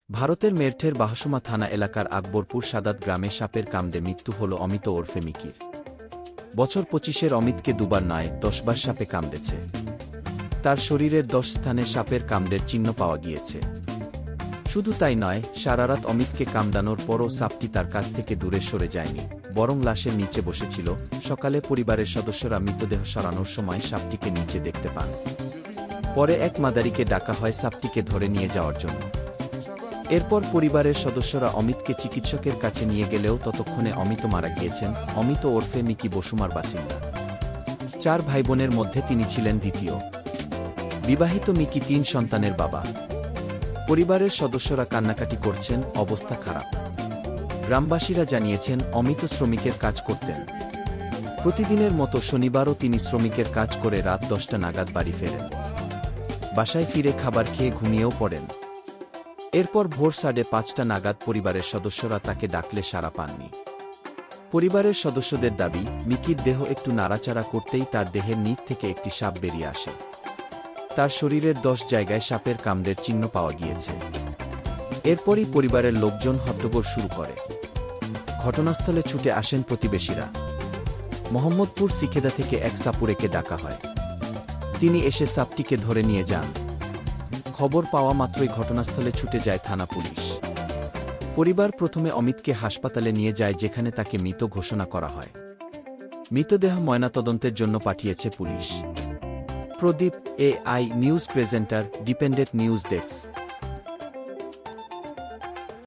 ভারতের মেরঠের বাহসুমা থানা এলাকার আকবরপুর সাদাত গ্রামে সাপের কামড়ে মৃত্যু হল অমিত ওরফে মিকির। বছর 25-এর অমিতকে দুবার নয় 10বার সাপে কামড়েছে। তার শরীরের 10 স্থানে সাপের কামড়ের চিহ্ন পাওয়া গিয়েছে। শুধু তাই নয়, সারারাত অমিতকে কামড়ানোর পরও সাপটি তার কাছ থেকে দূরে সরে যায়নি, বরং লাশের নিচে বসেছিল। সকালে পরিবারের সদস্যরা মৃতদেহ সরানোর সময় সাপটিকে নিচে দেখতে পান। পরে এক মাদারিকে ডাকা হয় সাপটিকে ধরে নিয়ে যাওয়ার জন্য। এরপর পরিবারের সদস্যরা অমিতকে চিকিৎসকের কাছে নিয়ে গেলেও ততক্ষণে অমিত মারা গিয়েছেন। অমিত ওরফে মিকি বসুমার বাসিন্দা। 4 ভাইবোনের মধ্যে তিনি ছিলেন দ্বিতীয়। বিবাহিত মিকি 3 সন্তানের বাবা। পরিবারের সদস্যরা কান্নাকাটি করছেন, অবস্থা খারাপ। গ্রামবাসীরা জানিয়েছেন অমিত শ্রমিকের কাজ করতেন। প্রতিদিনের মতো শনিবারও তিনি শ্রমিকের কাজ করে রাত 10টা নাগাদ বাড়ি ফেরেন। বাসায় ফিরে খাবার খেয়ে ঘুমিয়েও পড়েন। এরপর ভোর 5:30 নাগাদ পরিবারের সদস্যরা তাকে ডাকলে সাড়া পাননি। পরিবারের সদস্যদের দাবি, মিকির দেহ একটু নাড়াচাড়া করতেই তার দেহের নিচ থেকে একটি সাপ বেরিয়ে আসে। তার শরীরের 10 জায়গায় সাপের কামড়ের চিহ্ন পাওয়া গিয়েছে। এরপরই পরিবারের লোকজন হট্টগোল শুরু করে। ঘটনাস্থলে ছুটে আসেন প্রতিবেশীরা। মোহাম্মদপুর সিকেদা থেকে এক সাপুরেকে ডাকা হয়। তিনি এসে সাপটিকে ধরে নিয়ে যান। খবর পাওয়া মাত্রই ঘটনাস্থলে ছুটে যায় থানা পুলিশ। পরিবার প্রথমে অমিতকে হাসপাতালে নিয়ে যায়, যেখানে তাকে মৃত ঘোষণা করা হয়। মৃতদেহ ময়নাতদন্তের জন্য পাঠিয়েছে পুলিশ। প্রদীপ, AI news presenter, dependent news desk.